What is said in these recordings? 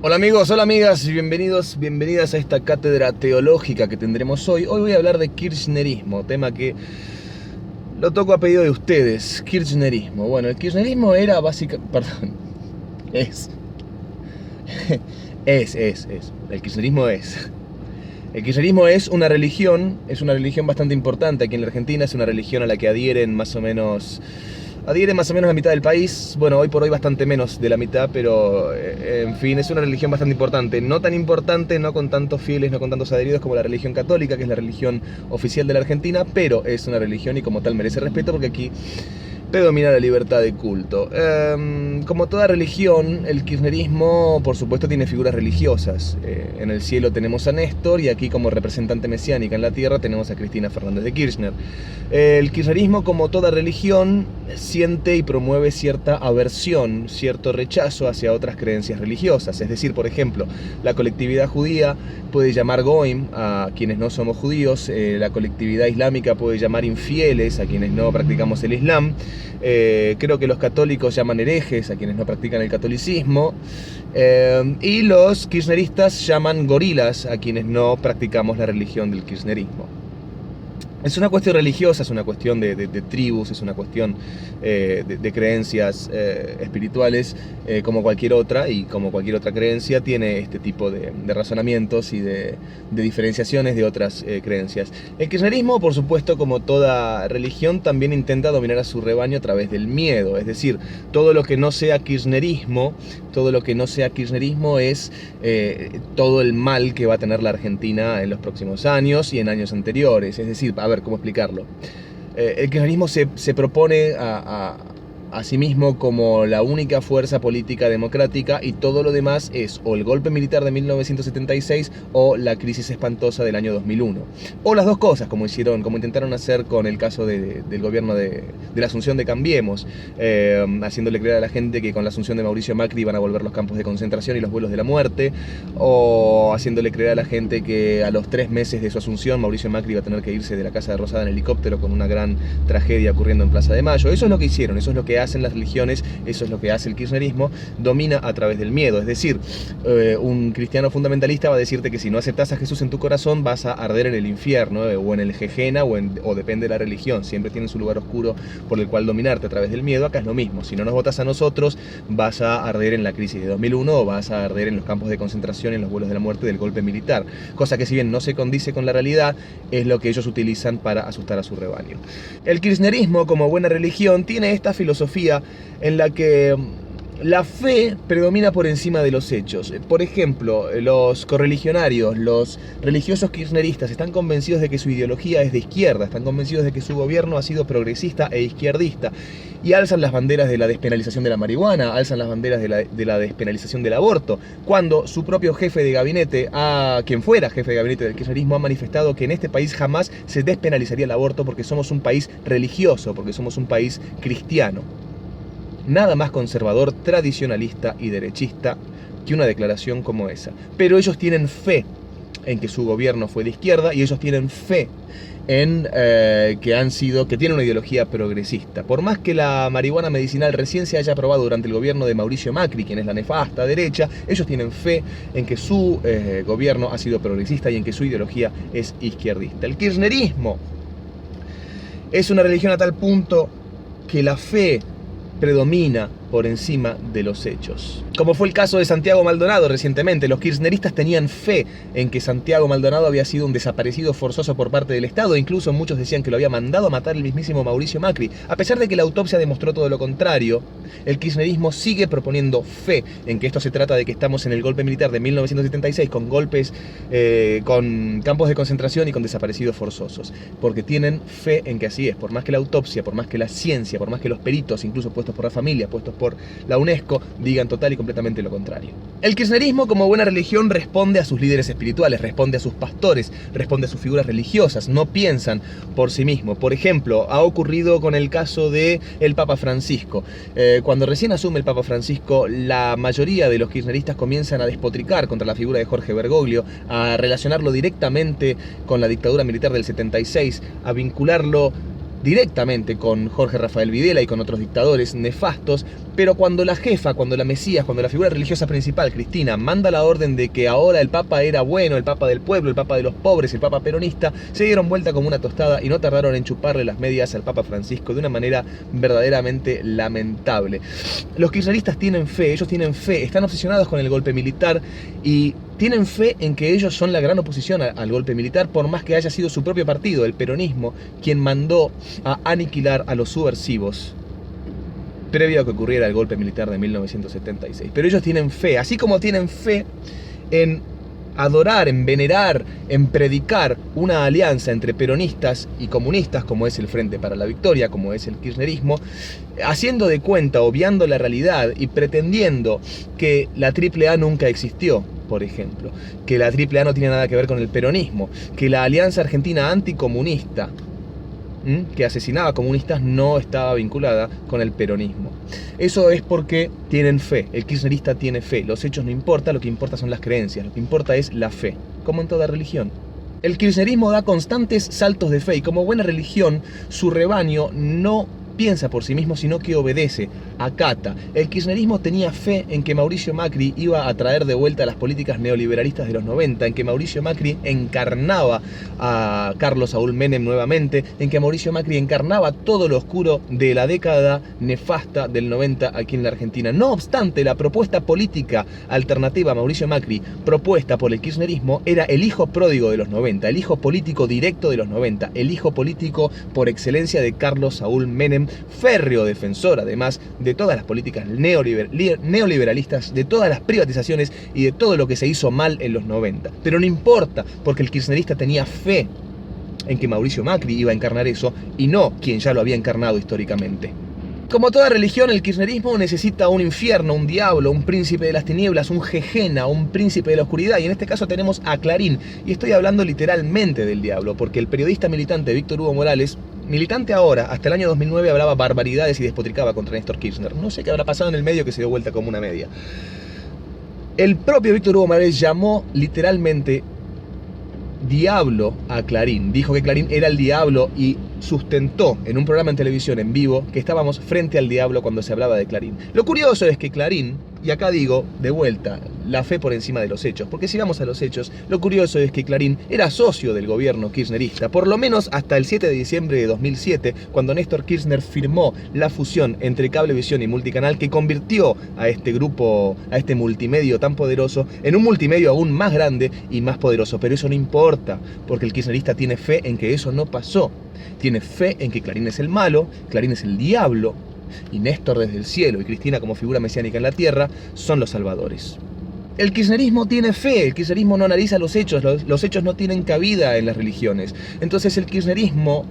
Hola amigos, hola amigas y bienvenidas a esta cátedra teológica que tendremos hoy. Hoy voy a hablar de kirchnerismo, tema que lo toco a pedido de ustedes. Kirchnerismo. Bueno, el kirchnerismo era perdón, es. El kirchnerismo es. El kirchnerismo es una religión bastante importante aquí en la Argentina, es una religión a la que adhiere más o menos la mitad del país. Bueno, hoy por hoy bastante menos de la mitad, pero en fin, es una religión bastante importante. No tan importante, no con tantos fieles, no con tantos adheridos como la religión católica, que es la religión oficial de la Argentina, pero es una religión y como tal merece respeto porque aquí predomina la libertad de culto. Como toda religión, el kirchnerismo, por supuesto, tiene figuras religiosas. En el cielo tenemos a Néstor y aquí como representante mesiánica en la tierra tenemos a Cristina Fernández de Kirchner. El kirchnerismo, como toda religión, siente y promueve cierta aversión, cierto rechazo hacia otras creencias religiosas. Es decir, por ejemplo, la colectividad judía puede llamar goim a quienes no somos judíos, la colectividad islámica puede llamar infieles a quienes no practicamos el Islam. Creo que los católicos llaman herejes a quienes no practican el catolicismo, y los kirchneristas llaman gorilas a quienes no practicamos la religión del kirchnerismo. Es una cuestión religiosa, es una cuestión de tribus, es una cuestión de creencias espirituales, como cualquier otra, y como cualquier otra creencia tiene este tipo de razonamientos y de diferenciaciones de otras creencias. El kirchnerismo, por supuesto, como toda religión, también intenta dominar a su rebaño a través del miedo. Es decir, todo lo que no sea kirchnerismo es todo el mal que va a tener la Argentina en los próximos años y en años anteriores. Es decir, a ver, ¿cómo explicarlo? El kirchnerismo se propone a sí mismo como la única fuerza política democrática, y todo lo demás es o el golpe militar de 1976 o la crisis espantosa del año 2001. O las dos cosas, como intentaron hacer con el caso del gobierno de la asunción de Cambiemos, haciéndole creer a la gente que con la asunción de Mauricio Macri iban a volver los campos de concentración y los vuelos de la muerte, o haciéndole creer a la gente que a los 3 meses de su asunción Mauricio Macri iba a tener que irse de la Casa de Rosada en helicóptero, con una gran tragedia ocurriendo en Plaza de Mayo. Eso es lo que hicieron, eso es lo que hacen las religiones, eso es lo que hace el kirchnerismo. Domina a través del miedo. Es decir, un cristiano fundamentalista va a decirte que si no aceptas a Jesús en tu corazón vas a arder en el infierno, o en el Jejena, o depende de la religión, siempre tienen su lugar oscuro por el cual dominarte a través del miedo. Acá es lo mismo: si no nos votas a nosotros vas a arder en la crisis de 2001, o vas a arder en los campos de concentración, en los vuelos de la muerte del golpe militar, cosa que, si bien no se condice con la realidad, es lo que ellos utilizan para asustar a su rebaño. El kirchnerismo, como buena religión, tiene esta filosofía en la que la fe predomina por encima de los hechos. Por ejemplo, los correligionarios, los religiosos kirchneristas, están convencidos de que su ideología es de izquierda, están convencidos de que su gobierno ha sido progresista e izquierdista, y alzan las banderas de la despenalización de la marihuana, alzan las banderas de la despenalización del aborto, cuando su propio jefe de gabinete, quien fuera jefe de gabinete del kirchnerismo, ha manifestado que en este país jamás se despenalizaría el aborto porque somos un país religioso, porque somos un país cristiano. Nada más conservador, tradicionalista y derechista que una declaración como esa. Pero ellos tienen fe en que su gobierno fue de izquierda, y ellos tienen fe en que tienen una ideología progresista. Por más que la marihuana medicinal recién se haya aprobado durante el gobierno de Mauricio Macri, quien es la nefasta derecha, ellos tienen fe en que su gobierno ha sido progresista y en que su ideología es izquierdista. El kirchnerismo es una religión a tal punto que la fe predomina por encima de los hechos. Como fue el caso de Santiago Maldonado recientemente, los kirchneristas tenían fe en que Santiago Maldonado había sido un desaparecido forzoso por parte del Estado. Incluso muchos decían que lo había mandado a matar el mismísimo Mauricio Macri. A pesar de que la autopsia demostró todo lo contrario, el kirchnerismo sigue proponiendo fe en que esto se trata de que estamos en el golpe militar de 1976, con golpes, con campos de concentración y con desaparecidos forzosos, porque tienen fe en que así es. Por más que la autopsia, por más que la ciencia, por más que los peritos, incluso puestos por la familia, puestos por la UNESCO, digan total y completamente lo contrario. El kirchnerismo, como buena religión, responde a sus líderes espirituales, responde a sus pastores, responde a sus figuras religiosas, no piensan por sí mismo. Por ejemplo, ha ocurrido con el caso del Papa Francisco. Cuando recién asume el Papa Francisco, la mayoría de los kirchneristas comienzan a despotricar contra la figura de Jorge Bergoglio, a relacionarlo directamente con la dictadura militar del 76, a vincularlo directamente con Jorge Rafael Videla y con otros dictadores nefastos, pero cuando la jefa, cuando la mesías, cuando la figura religiosa principal, Cristina, manda la orden de que ahora el Papa era bueno, el Papa del pueblo, el Papa de los pobres, el Papa peronista, se dieron vuelta como una tostada y no tardaron en chuparle las medias al Papa Francisco de una manera verdaderamente lamentable. Los kirchneristas tienen fe, ellos tienen fe, están obsesionados con el golpe militar y tienen fe en que ellos son la gran oposición al golpe militar, por más que haya sido su propio partido, el peronismo, quien mandó a aniquilar a los subversivos previo a que ocurriera el golpe militar de 1976. Pero ellos tienen fe, así como tienen fe en adorar, en venerar, en predicar una alianza entre peronistas y comunistas, como es el Frente para la Victoria, como es el kirchnerismo, haciendo de cuenta, obviando la realidad y pretendiendo que la AAA nunca existió, por ejemplo, que la AAA no tiene nada que ver con el peronismo, que la Alianza Argentina Anticomunista, que asesinaba comunistas, no estaba vinculada con el peronismo. Eso es porque tienen fe, el kirchnerista tiene fe, los hechos no importan, lo que importa son las creencias, lo que importa es la fe, como en toda religión. El kirchnerismo da constantes saltos de fe y como buena religión, su rebaño no piensa por sí mismo, sino que obedece, acata. El kirchnerismo tenía fe en que Mauricio Macri iba a traer de vuelta las políticas neoliberalistas de los 90, en que Mauricio Macri encarnaba a Carlos Saúl Menem nuevamente, en que Mauricio Macri encarnaba todo lo oscuro de la década nefasta del 90 aquí en la Argentina. No obstante, la propuesta política alternativa a Mauricio Macri, propuesta por el kirchnerismo, era el hijo pródigo de los 90, el hijo político directo de los 90, el hijo político por excelencia de Carlos Saúl Menem, férreo defensor además de todas las políticas neoliberalistas, de todas las privatizaciones y de todo lo que se hizo mal en los 90. Pero no importa, porque el kirchnerista tenía fe en que Mauricio Macri iba a encarnar eso y no quien ya lo había encarnado históricamente. Como toda religión, el kirchnerismo necesita un infierno, un diablo, un príncipe de las tinieblas, un jejena, un príncipe de la oscuridad. Y en este caso tenemos a Clarín. Y estoy hablando literalmente del diablo, porque el periodista militante Víctor Hugo Morales, militante ahora, hasta el año 2009 hablaba barbaridades y despotricaba contra Néstor Kirchner. No sé qué habrá pasado en el medio que se dio vuelta como una media. El propio Víctor Hugo Morales llamó literalmente diablo a Clarín. Dijo que Clarín era el diablo y sustentó en un programa en televisión en vivo que estábamos frente al diablo cuando se hablaba de Clarín. Lo curioso es que Clarín, y acá digo de vuelta, la fe por encima de los hechos, porque si vamos a los hechos, lo curioso es que Clarín era socio del gobierno kirchnerista, por lo menos hasta el 7 de diciembre de 2007, cuando Néstor Kirchner firmó la fusión entre Cablevisión y Multicanal, que convirtió a este grupo, a este multimedio tan poderoso, en un multimedio aún más grande y más poderoso. Pero eso no importa, porque el kirchnerista tiene fe en que eso no pasó. Tiene fe en que Clarín es el malo, Clarín es el diablo, y Néstor desde el cielo y Cristina como figura mesiánica en la tierra son los salvadores. El kirchnerismo tiene fe, el kirchnerismo no analiza los hechos no tienen cabida en las religiones. Entonces el kirchnerismo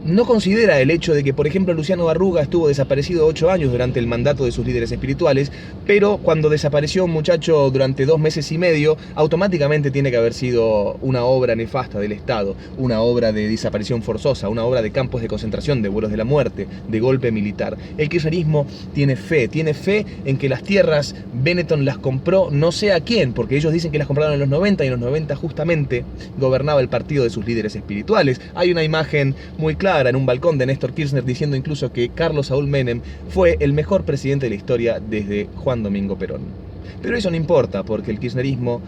no considera el hecho de que, por ejemplo, Luciano Barruga estuvo desaparecido 8 años durante el mandato de sus líderes espirituales, pero cuando desapareció un muchacho durante 2 meses y medio, automáticamente tiene que haber sido una obra nefasta del Estado, una obra de desaparición forzosa, una obra de campos de concentración, de vuelos de la muerte, de golpe militar. El kirchnerismo tiene fe en que las tierras Benetton las compró no sé a quién, porque ellos dicen que las compraron en los 90 y en los 90 justamente gobernaba el partido de sus líderes espirituales. Hay una imagen muy clara en un balcón de Néstor Kirchner diciendo incluso que Carlos Saúl Menem fue el mejor presidente de la historia desde Juan Domingo Perón. Pero eso no importa, porque el kirchnerismo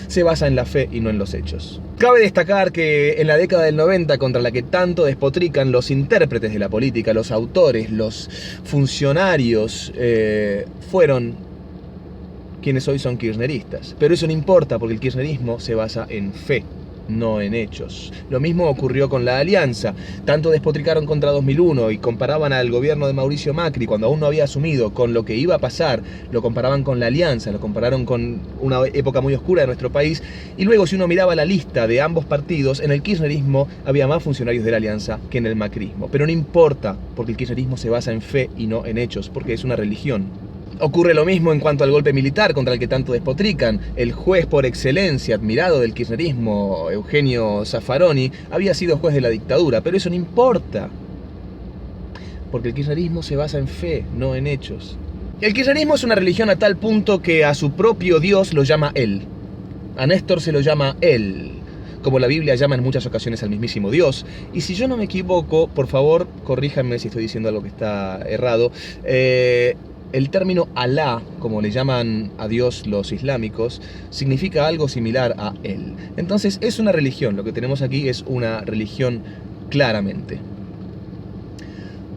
se basa en la fe y no en los hechos. Cabe destacar que en la década del 90, contra la que tanto despotrican los intérpretes de la política, los autores, los funcionarios, fueron quienes hoy son kirchneristas. Pero eso no importa, porque el kirchnerismo se basa en fe, no en hechos. Lo mismo ocurrió con la Alianza. Tanto despotricaron contra 2001 y comparaban al gobierno de Mauricio Macri cuando aún no había asumido con lo que iba a pasar, lo comparaban con la Alianza, lo compararon con una época muy oscura de nuestro país, y luego si uno miraba la lista de ambos partidos, en el kirchnerismo había más funcionarios de la Alianza que en el macrismo. Pero no importa, porque el kirchnerismo se basa en fe y no en hechos, porque es una religión. Ocurre lo mismo en cuanto al golpe militar contra el que tanto despotrican. El juez por excelencia, admirado del kirchnerismo, Eugenio Zaffaroni, había sido juez de la dictadura, pero eso no importa, porque el kirchnerismo se basa en fe, no en hechos. El kirchnerismo es una religión a tal punto que a su propio Dios lo llama él. A Néstor se lo llama él. como la Biblia llama en muchas ocasiones al mismísimo Dios. Y si yo no me equivoco, por favor, corríjanme si estoy diciendo algo que está errado, el término Alá, como le llaman a Dios los islámicos, significa algo similar a Él. Entonces es una religión, lo que tenemos aquí es una religión claramente.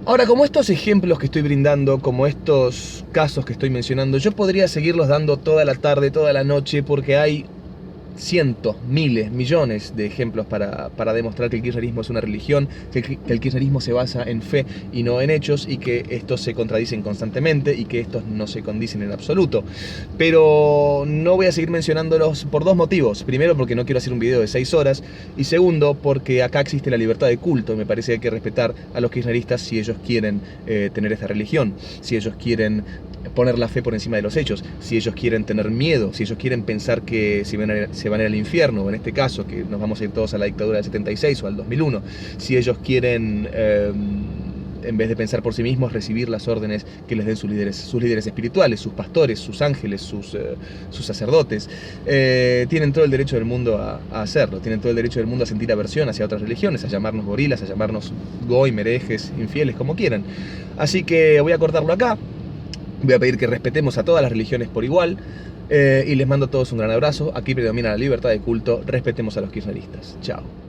Ahora, como estos ejemplos que estoy brindando, como estos casos que estoy mencionando, yo podría seguirlos dando toda la tarde, toda la noche, porque hay cientos, miles, millones de ejemplos para demostrar que el kirchnerismo es una religión, que el kirchnerismo se basa en fe y no en hechos, y que estos se contradicen constantemente y que estos no se condicen en absoluto. Pero no voy a seguir mencionándolos por dos motivos. Primero, porque no quiero hacer un video de 6 horas, y segundo, porque acá existe la libertad de culto y me parece que hay que respetar a los kirchneristas si ellos quieren tener esta religión, si ellos quieren poner la fe por encima de los hechos, si ellos quieren tener miedo, si ellos quieren pensar que se van a ir al infierno, o en este caso que nos vamos a ir todos a la dictadura del 76 o al 2001, si ellos quieren en vez de pensar por sí mismos, recibir las órdenes que les den sus líderes espirituales, sus pastores, sus ángeles, sus sacerdotes. Tienen todo el derecho del mundo a hacerlo, tienen todo el derecho del mundo a sentir aversión hacia otras religiones, a llamarnos gorilas, a llamarnos goy, herejes, infieles, como quieran. Así que voy a cortarlo acá. Voy a pedir que respetemos a todas las religiones por igual, y les mando a todos un gran abrazo. Aquí predomina la libertad de culto, respetemos a los kirchneristas. Chao.